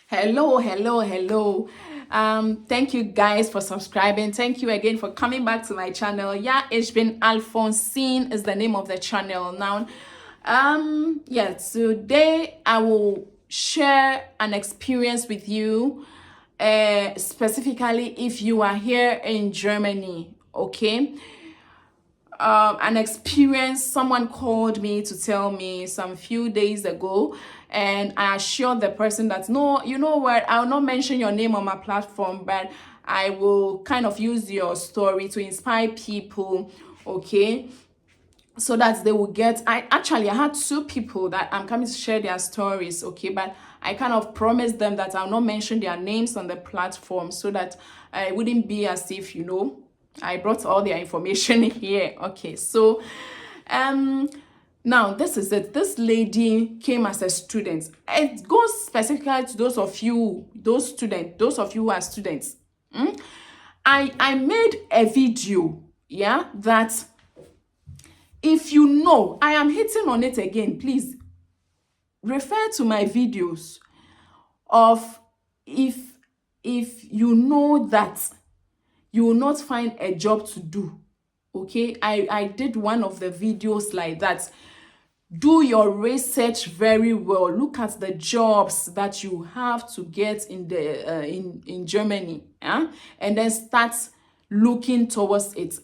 Hello. Thank you guys for subscribing. Thank you again for coming back to my channel. Yeah, it's been Alphonsine is the name of the channel now. Yeah, today I will share an experience with you, specifically if you are here in Germany, okay? An experience someone called me to tell me some few days ago, and I assured the person that no, you know what, I'll not mention your name on my platform, but I will kind of use your story to inspire people, okay, so that they will get. I had two people that I'm coming to share their stories, okay, but I kind of promised them that I'll not mention their names on the platform so that it wouldn't be as if, I brought all their information here. Okay, so now this is it. This lady came as a student. It goes specifically to those of you, those of you who are students. I made a video, yeah, that if you know, I am hitting on it again, please refer to my videos of if you know that you will not find a job to do, okay. I did one of the videos like that. Do your research very well. Look at the jobs that you have to get in the in Germany, and then start looking towards it.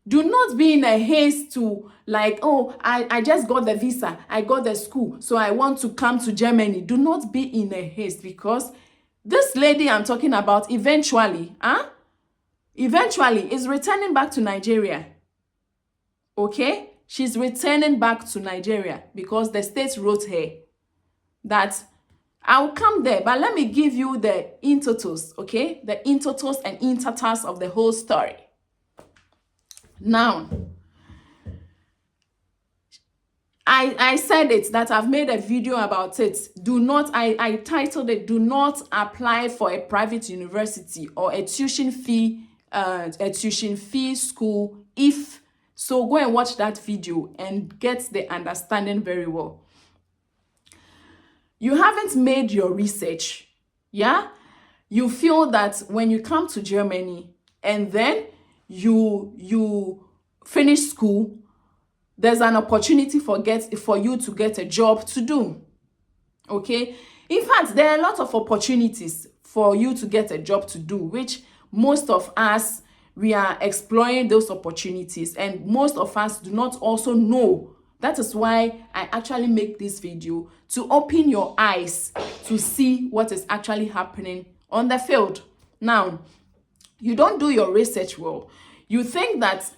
Do not be in a haste to, like, oh, I just got the visa, I got the school, so I want to come to Germany. Do not be in a haste, because this lady I'm talking about eventually is returning back to Nigeria. Okay? She's returning back to Nigeria because the state wrote her that I'll come there, but let me give you the intotos, okay? The intotos and intatas of the whole story. Now, I said it, that I've made a video about it. I titled it, do not apply for a private university or a tuition fee school. If so, go and watch that video and get the understanding very well. You haven't made your research, yeah? You feel that when you come to Germany and then you finish school, there's an opportunity for you to get a job to do, okay? In fact, there are a lot of opportunities for you to get a job to do, which most of us, we are exploring those opportunities, and most of us do not also know. That is why I actually make this video, to open your eyes to see what is actually happening on the field. Now, you don't do your research well. You think that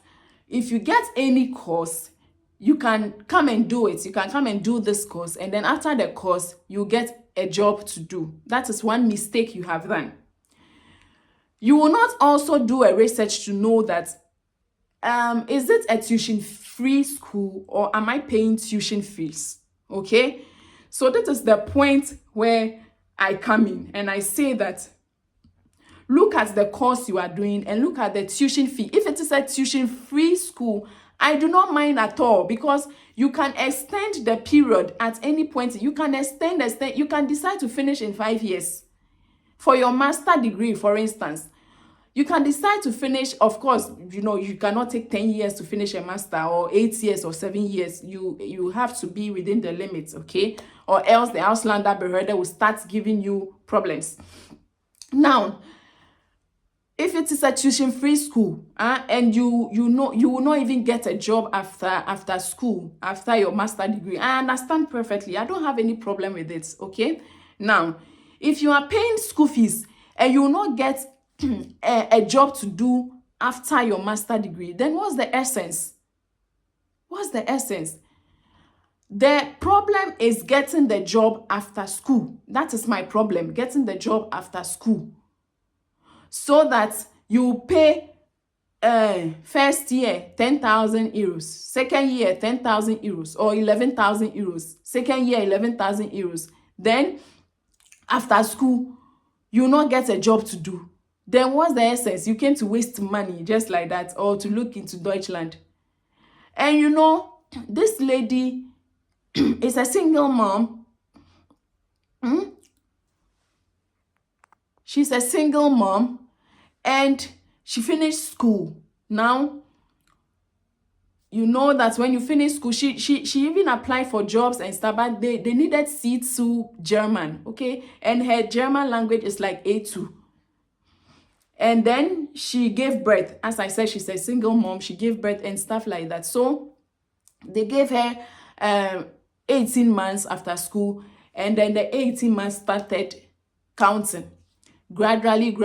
if you get any course, you can come and do it. You can come and do this course, and then after the course, you get a job to do. That is one mistake you have done. You will not also do a research to know that, is it a tuition-free school or am I paying tuition fees? Okay? So that is the point where I come in and I say that look at the course you are doing and look at the tuition fee. If it is a tuition-free school, I do not mind at all, because you can extend the period at any point. You can extend. You can decide to finish in 5 years. For your master degree, for instance, you can decide to finish. Of course, you cannot take 10 years to finish a master, or 8 years or 7 years. You have to be within the limits, okay? Or else the Ausländer Behörde will start giving you problems. Now, if it is a tuition-free school, and you will not even get a job after school, after your master degree, I understand perfectly. I don't have any problem with it, okay? Now, if you are paying school fees and you will not get a job to do after your master degree, then what's the essence? What's the essence? The problem is getting the job after school. That is my problem, getting the job after school. So that you pay first year 10,000 euros, second year 10,000 euros, or 11,000 euros, second year 11,000 euros. Then after school, you not get a job to do. Then what's the essence? You came to waste money just like that, or to look into Deutschland. And this lady is a single mom. She's a single mom and she finished school. Now, you know that when you finish school, she even applied for jobs and stuff, but they needed C2 German, okay? And her German language is like A2. And then she gave birth. As I said, she's a single mom. She gave birth and stuff like that. So they gave her 18 months after school. And then the 18 months started counting. Gradually.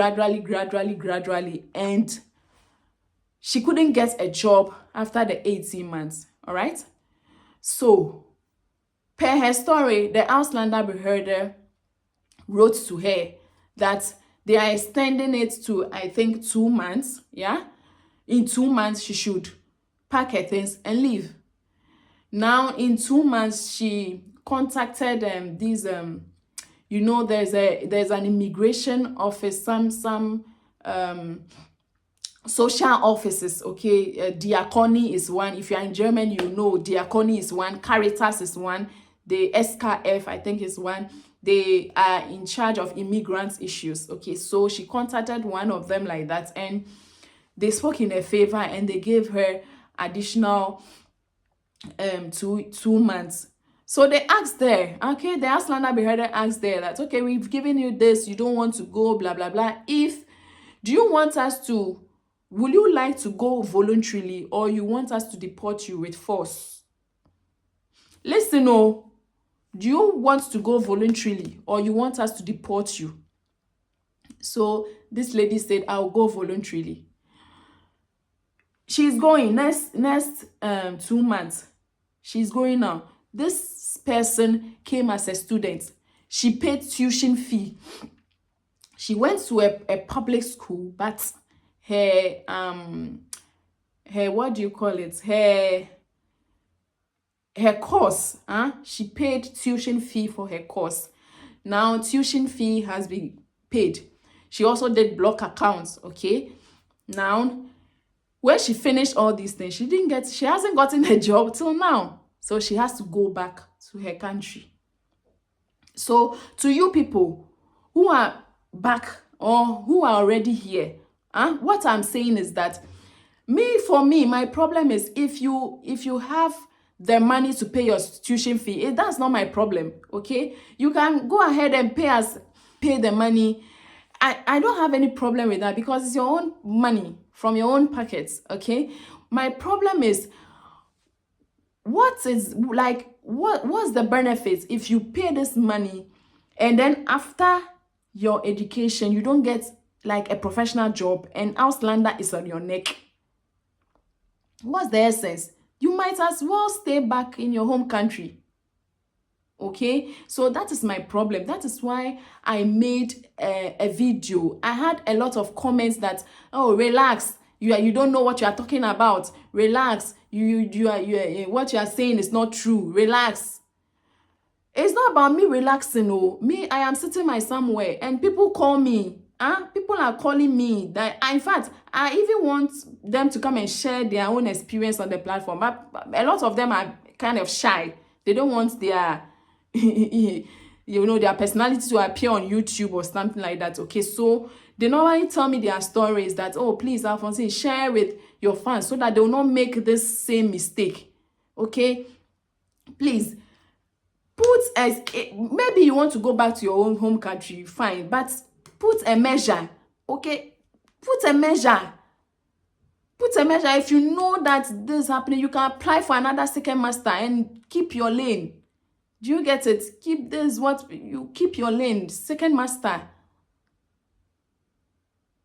And she couldn't get a job after the 18 months. All right? So, per her story, the Ausländerbehörde wrote to her that they are extending it to, I think, 2 months. Yeah? In 2 months, she should pack her things and leave. Now, in 2 months, she contacted these, you know, there's an immigration office, some social offices, okay? Diakoni is one. If you're in German, you know Diakoni is one. Caritas is one. The SKF, I think, is one. They are in charge of immigrants issues, okay? So she contacted one of them like that, and they spoke in her favor, and they gave her additional 2 months. So they asked there, okay, the Ausländerbehörde asked there that, okay, we've given you this, you don't want to go, blah, blah, blah. Do you want us to, will you like to go voluntarily, or you want us to deport you with force? Listen, oh, do you want to go voluntarily, or you want us to deport you? So this lady said, I'll go voluntarily. She's going next 2 months. She's going now. This person came as a student. She paid tuition fee. She went to a public school, but her what do you call it? Her course, she paid tuition fee for her course. Now tuition fee has been paid. She also did block accounts, okay? Now, when she finished all these things, she hasn't gotten a job till now. So she has to go back to her country. So to you people who are back or who are already here, what I'm saying is that for me, my problem is if you have the money to pay your tuition fee, that's not my problem, okay? You can go ahead and pay the money. I don't have any problem with that because it's your own money from your own pockets, okay? My problem is what's the benefit if you pay this money and then after your education you don't get like a professional job and Ausländer is on your neck? What's the essence? You might as well stay back in your home country. Okay, so that is my problem. That is why I made a video. I had a lot of comments that, oh, relax, you don't know what you are talking about. Relax, you are what you are saying is not true. Relax. It's not about me relaxing. Oh, I am sitting my somewhere and people call me. People are calling me that. In fact, I even want them to come and share their own experience on the platform. But a lot of them are kind of shy. They don't want their their personality to appear on YouTube or something like that. Okay, so they normally tell me their stories that, oh, please, Alphonsine, share with your fans so that they will not make this same mistake. Okay, please maybe you want to go back to your own home country, fine, but put a measure. Okay, put a measure. If you know that this is happening, you can apply for another second master and keep your lane. Do you get it? Keep your lane, second master.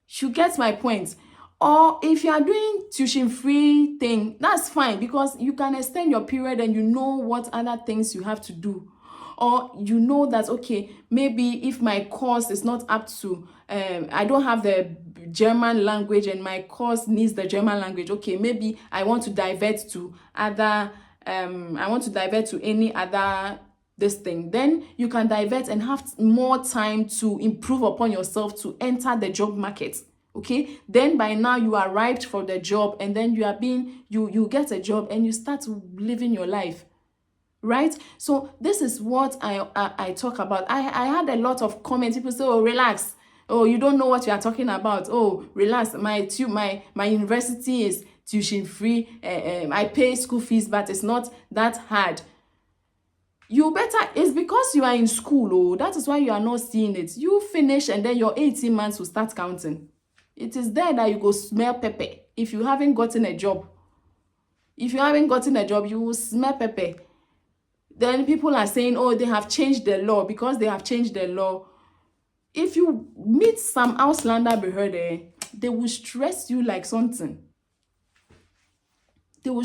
You get my point. Or if you are doing tuition free thing, that's fine because you can extend your period and you know what other things you have to do. Or you know that, okay, maybe if my course is not up to, I don't have the German language and my course needs the German language. Okay, maybe I want to divert to any other this thing. Then you can divert and have more time to improve upon yourself to enter the job market. Okay, then by now you are ripe for the job and then you get a job and you start living your life. Right? So this is what I talk about. I had a lot of comments. People say, oh, relax. Oh, you don't know what you are talking about. Oh, relax. My university is tuition free. I pay school fees, but it's not that hard. You better, it's because you are in school. Oh, that is why you are not seeing it. You finish and then your 18 months will start counting. It is there that you go smell pepper. If you haven't gotten a job, you will smell pepper. Then people are saying, oh, they have changed the law. Because they have changed the law, if you meet some Auslander behörde, they will stress you like something. So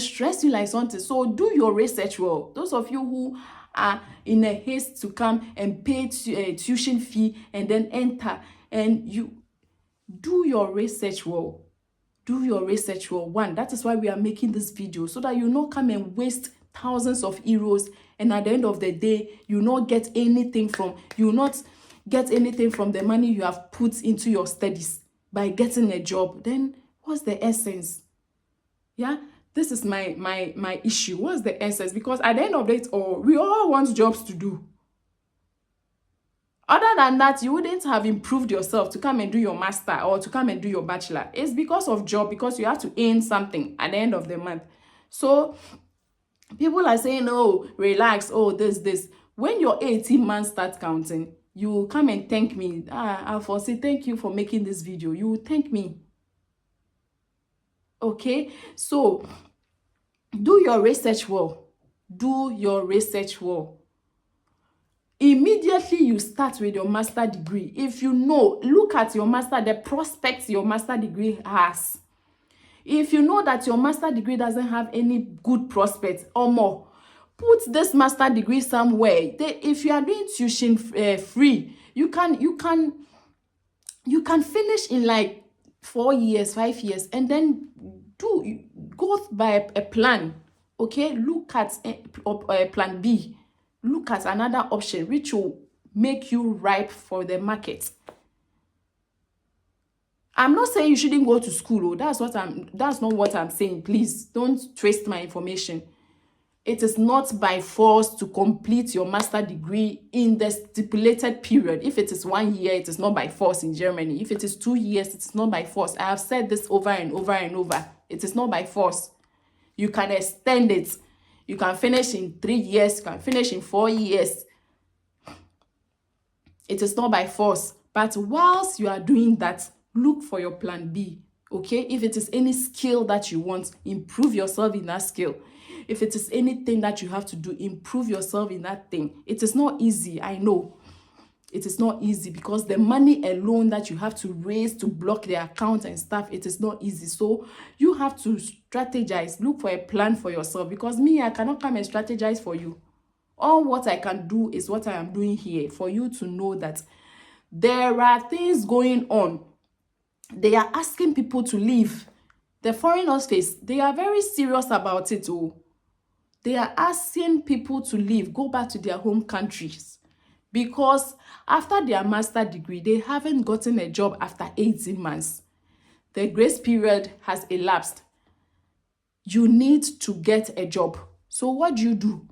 do your research well. Those of you who are in a haste to come and pay tuition fee and then enter, and you do your research well. One, that is why we are making this video, so that you not come and waste thousands of euros, and at the end of the day, you not get anything from the money you have put into your studies by getting a job. Then what's the essence? Yeah, this is my issue. What's the essence? Because at the end of it all, we all want jobs to do. Other than that, you wouldn't have improved yourself to come and do your master or to come and do your bachelor. It's because of job, because you have to earn something at the end of the month. So people are saying, oh, relax, oh, this. When your 18 months start counting, you come and thank me. Alphonse, thank you for making this video. You will thank me. Okay? So do your research well. Immediately you start with your master degree. If you know, look at your master, the prospects your master degree has. If you know that your master degree doesn't have any good prospects or more, put this master degree somewhere. If you are doing tuition free, you can finish in like 4 years, 5 years, and then go by a plan. Okay, look at plan B. Look at another option which will make you ripe for the market. I'm not saying you shouldn't go to school. That's not what I'm saying. Please don't twist my information. It is not by force to complete your master degree in the stipulated period. If it is 1 year, it is not by force in Germany. If it is 2 years, it is not by force. I have said this over and over and over. It is not by force. You can extend it. You can finish in 3 years. You can finish in 4 years. It is not by force. But whilst you are doing that, look for your plan B. Okay? If it is any skill that you want, improve yourself in that skill. If it is anything that you have to do, improve yourself in that thing. It is not easy, I know. It is not easy, because the money alone that you have to raise to block the account and stuff, it is not easy. So you have to strategize, look for a plan for yourself, because me, I cannot come and strategize for you. All what I can do is what I am doing here, for you to know that there are things going on. They are asking people to leave. The foreign office, they are very serious about it. They are asking people to leave, go back to their home countries. Because after their master degree, they haven't gotten a job after 18 months. The grace period has elapsed. You need to get a job. So what do you do?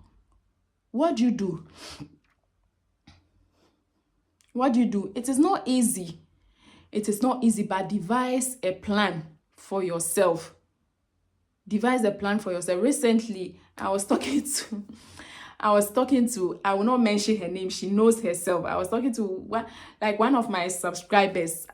It is not easy. But devise a plan for yourself. Recently, I was talking to, I will not mention her name, she knows herself. I was talking to one of my subscribers.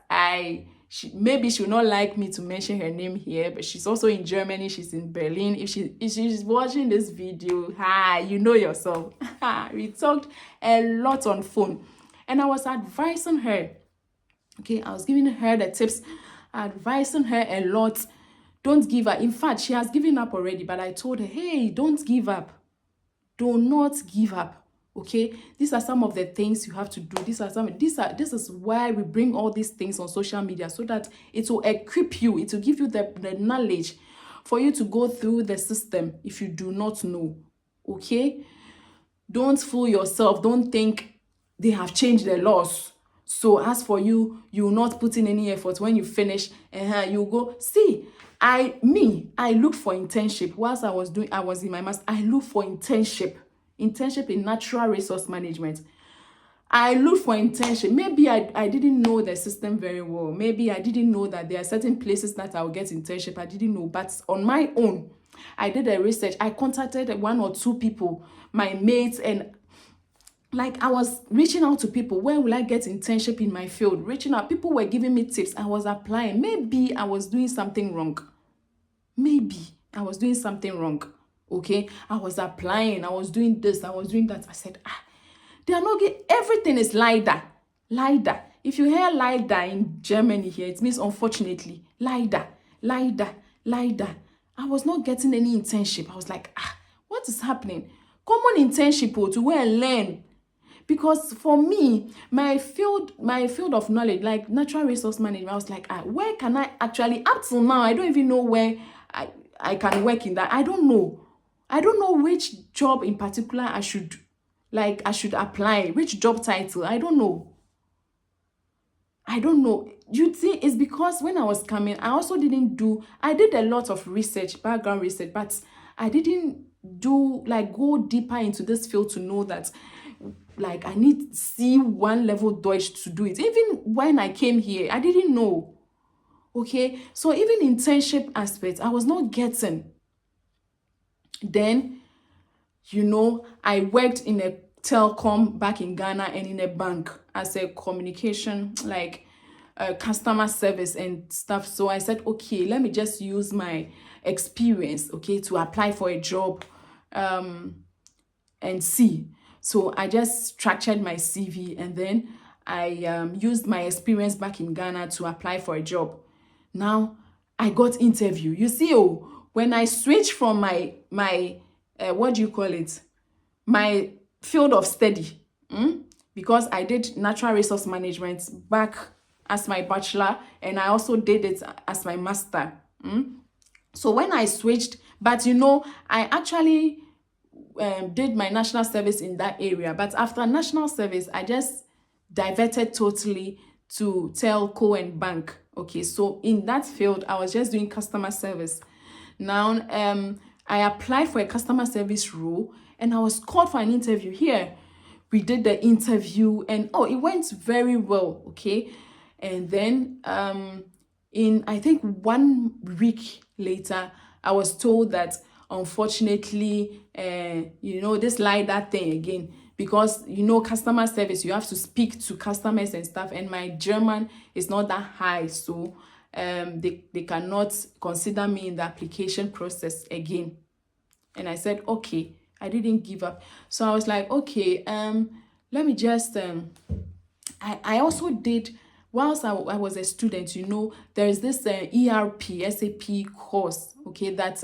Maybe she will not like me to mention her name here, but she's also in Germany. She's in Berlin. If she's watching this video, hi, you know yourself. We talked a lot on phone, and I was advising her. Okay, I was giving her the tips, advising her a lot. Don't give up. In fact, she has given up already, but I told her, hey, don't give up. Do not give up. Okay, these are some of the things you have to do. This is why we bring all these things on social media, so that it will equip you. It will give you the knowledge for you to go through the system if you do not know. Okay, don't fool yourself. Don't think they have changed the laws, so as for you, you will not put in any effort. When you finish, you go. See, I looked for internship whilst I was in my master. I looked for internship in natural resource management. I looked for internship. Maybe I didn't know the system very well. Maybe I didn't know that there are certain places that I'll get internship. I didn't know. But on my own, I did a research. I contacted 1 or 2 people, my mates, and like I was reaching out to people. Where will I get internship in my field? Reaching out. People were giving me tips. I was applying. Maybe I was doing something wrong. Maybe I was doing something wrong. Okay, I was applying. I was doing this. I was doing that. I said, they are not getting, everything is leider. Leider. If you hear leider in Germany here, it means unfortunately. Leider. Leider. Leider. I was not getting any internship. I was like, what is happening? Common internship to go and learn. Because for me, my field of knowledge, like natural resource management, I was like, where can I actually, up till now, I don't even know where I can work in that. I don't know. I don't know which job in particular I should apply, which job title. I don't know. You see, it's because when I was coming, I did a lot of research, background research, but I didn't go deeper into this field to know that I need C1 level Deutsch to do it. Even when I came here, I didn't know. Okay, so even internship aspects, I was not getting. Then, I worked in a telecom back in Ghana and in a bank as a communication, customer service and stuff. So I said, okay, let me just use my experience, okay, to apply for a job and see. So I just structured my CV, and then I used my experience back in Ghana to apply for a job. Now I got interview. You see, when I switched from my what do you call it? My field of study, because I did natural resource management back as my bachelor, and I also did it as my master. So when I switched, but I actually did my national service in that area. But after national service, I just diverted totally to telco and bank. Okay, so in that field, I was just doing customer service. Now, I applied for a customer service role, and I was called for an interview here. We did the interview, and it went very well. Okay, and then in I think 1 week later, I was told that unfortunately, this LiDAR thing again, because customer service, you have to speak to customers and stuff, and my German is not that high, so they cannot consider me in the application process again. And I said, okay, I didn't give up. So I was like, okay, let me just I also did, whilst I was a student, there is this ERP SAP course, okay, that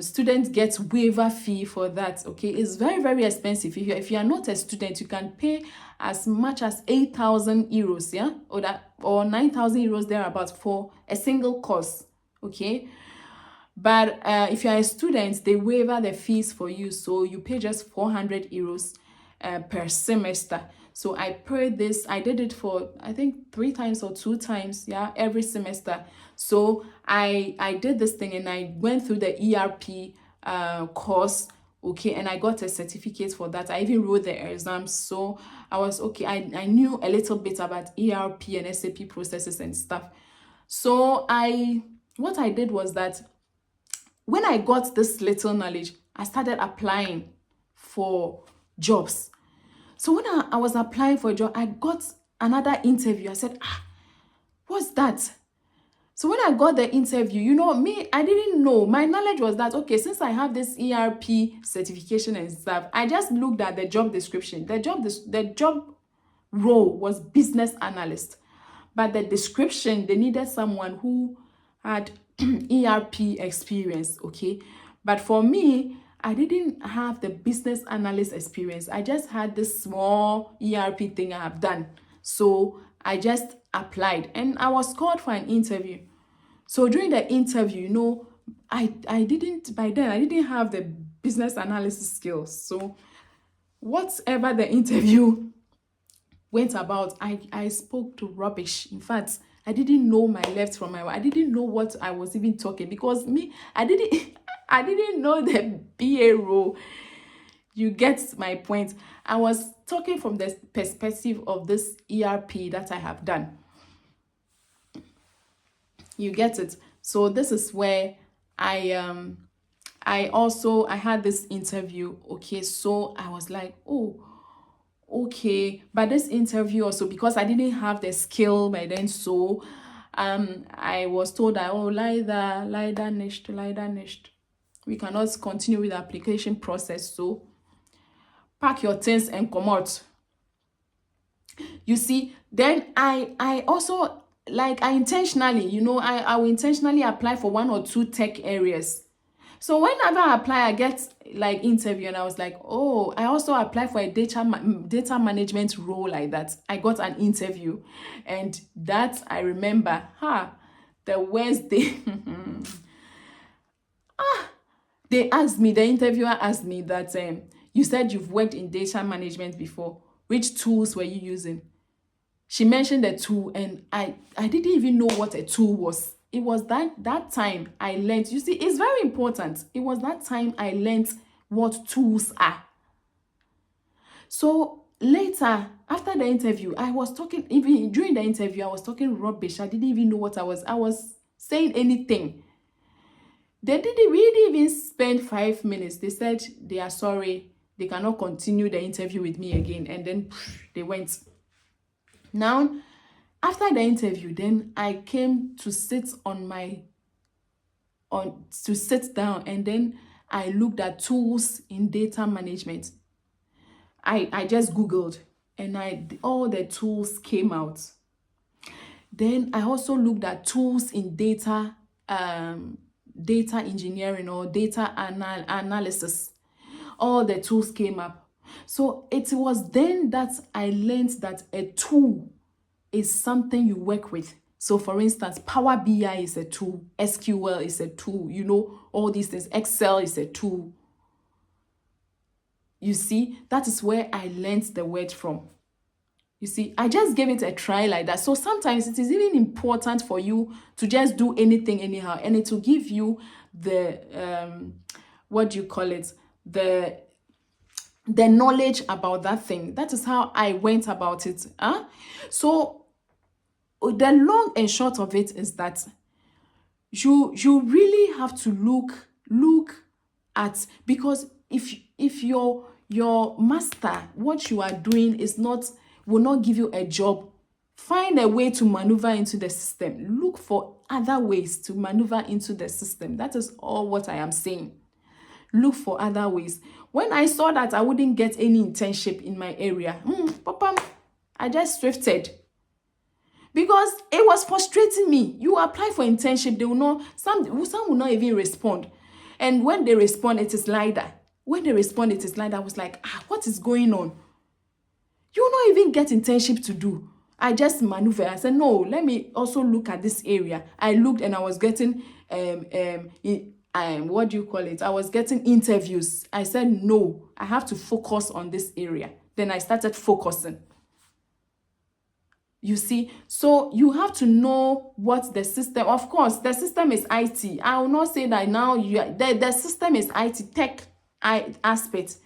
students get waiver fee for that. Okay, it's very, very expensive. If you are not a student, you can pay as much as 8,000 euros, yeah, or 9,000 euros thereabouts for a single course. Okay, but if you are a student, they waiver the fees for you, so you pay just 400 euros per semester. So I paid this. I did it for I think 3 times or 2 times, yeah, every semester. So I did this thing, and I went through the ERP course, okay, and I got a certificate for that. I even wrote the exams, so I was okay. I knew a little bit about ERP and SAP processes and stuff. So what I did was that when I got this little knowledge, I started applying for jobs. So when I was applying for a job, I got another interview. I said, what's that? So when I got the interview, I didn't know. My knowledge was that, okay, since I have this ERP certification and stuff, I just looked at the job description. The job role was business analyst. But the description, they needed someone who had ERP experience, okay? But for me, I didn't have the business analyst experience. I just had this small ERP thing I have done. So I just applied, and I was called for an interview. So during the interview, I didn't have the business analysis skills. So whatever the interview went about, I spoke to rubbish. In fact, I didn't know my left from my right. I didn't know what I was even talking, because I didn't know the BA role. You get my point. I was talking from the perspective of this ERP that I have done. You get it? So this is where I had this interview. Okay, so I was like, oh, okay. But this interview also, because I didn't have the skill by then, so I was told that, oh, leider nicht. We cannot continue with the application process, so pack your things and come out. You see, then I also, like, I intentionally, I will intentionally apply for one or two tech areas. So whenever I apply, I get like interview, and I was like, oh, I also applied for a data management role like that. I got an interview, and that I remember, the Wednesday, the interviewer asked me that, you said you've worked in data management before. Which tools were you using? She mentioned a tool, and I didn't even know what a tool was. It was that time I learned. You see, it's very important. It was that time I learned what tools are. So later, after the interview, I was talking, even during the interview, I was talking rubbish. I didn't even know what I was saying anything. We didn't even spend 5 minutes. They said they are sorry. They cannot continue the interview with me again. And then they went. Now, after the interview, then I came to sit down, and then I looked at tools in data management. I just Googled, and all the tools came out. Then I also looked at tools in data engineering or data analysis. All the tools came up. So it was then that I learned that a tool is something you work with. So for instance, Power BI is a tool, SQL is a tool, all these things. Excel is a tool. You see, that is where I learned the word from. You see, I just gave it a try like that. So sometimes it is even important for you to just do anything anyhow, and it will give you the what do you call it? The knowledge about that thing. That is how I went about it. So the long and short of it is that you really have to look at, because if your master, what you are doing will not give you a job, find a way to maneuver into the system. Look for other ways to maneuver into the system. That is all what I am saying. Look for other ways. When I saw that I wouldn't get any internship in my area, Papa, I just swifted. Because it was frustrating me. You apply for internship, they will not, some will not even respond. And when they respond, it is LIDA. I was like, what is going on? You will not even get internship to do. I just maneuver. I said, no, let me also look at this area. I looked, and I was getting what do you call it? I was getting interviews. I said, no, I have to focus on this area. Then I started focusing. You see, so you have to know what the system, of course, the system is IT. I will not say that now the system is IT, tech aspect.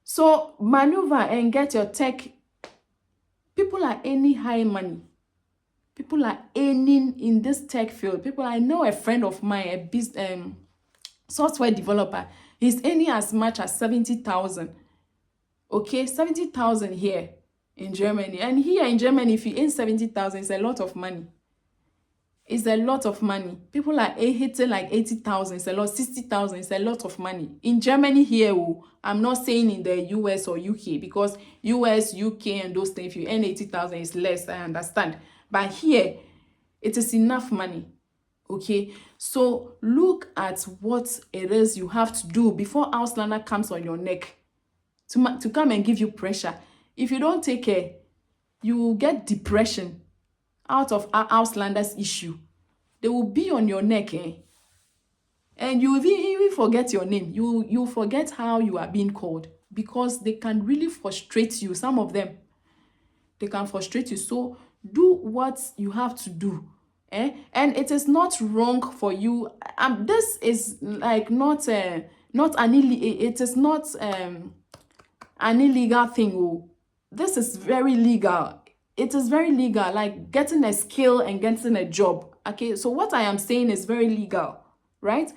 So maneuver and get your tech. People are earning high money. People are earning in this tech field. I know a friend of mine, a software developer, he's earning as much as 70,000. Okay, 70,000 here in Germany. And here in Germany, if you earn 70,000, it's a lot of money. It's a lot of money. People are hitting like 80,000. It's a lot. 60,000. It's a lot of money. In Germany here, I'm not saying in the US or UK, because US, UK, and those things, if you earn 80,000, it's less, I understand. But here, it is enough money. Okay, so look at what it is you have to do before Auslander comes on your neck to come and give you pressure. If you don't take care, you will get depression out of Auslander's issue. They will be on your neck, and you will even forget your name. You forget how you are being called, because they can really frustrate you. Some of them, they can frustrate you. So do what you have to do. And it is not wrong for you. This is like not not an it is not an illegal thing. Oh, this is very legal. It is very legal, like getting a skill and getting a job. Okay, so what I am saying is very legal, right?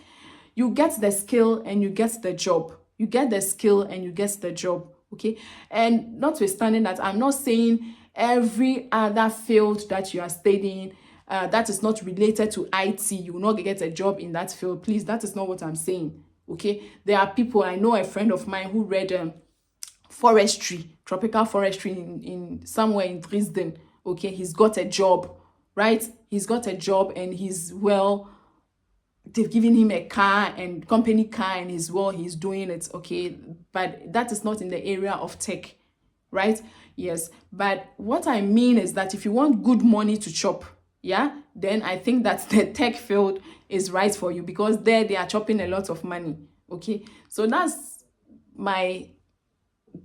You get the skill and you get the job. You get the skill and you get the job. Okay, and notwithstanding that, I'm not saying every other field that you are studying that is not related to IT, you will not get a job in that field. Please, that is not what I'm saying. Okay, there are people, I know a friend of mine who read forestry, tropical forestry in somewhere in Dresden. Okay, he's got a job, right? He's got a job and he's well, they've given him a car and company car and he's doing it. Okay, but that is not in the area of tech, right? Yes, but what I mean is that if you want good money to chop, yeah, then I think that the tech field is right for you, because there they are chopping a lot of money. Okay, so that's my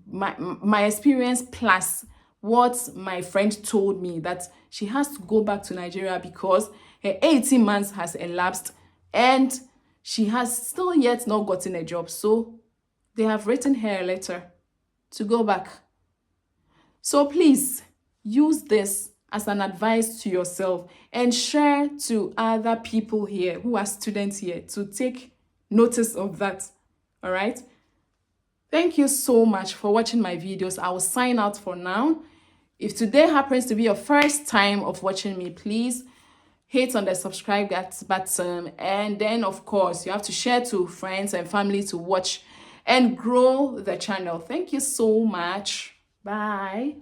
my experience, plus what my friend told me, that she has to go back to Nigeria because her 18 months has elapsed and she has still yet not gotten a job. So they have written her a letter to go back. So please use this as an advice to yourself and share to other people here who are students here to take notice of that. All right. Thank you so much for watching my videos. I will sign out for now. If today happens to be your first time of watching me, please hit on the subscribe button, and then of course you have to share to friends and family to watch and grow the channel. Thank you so much. Bye.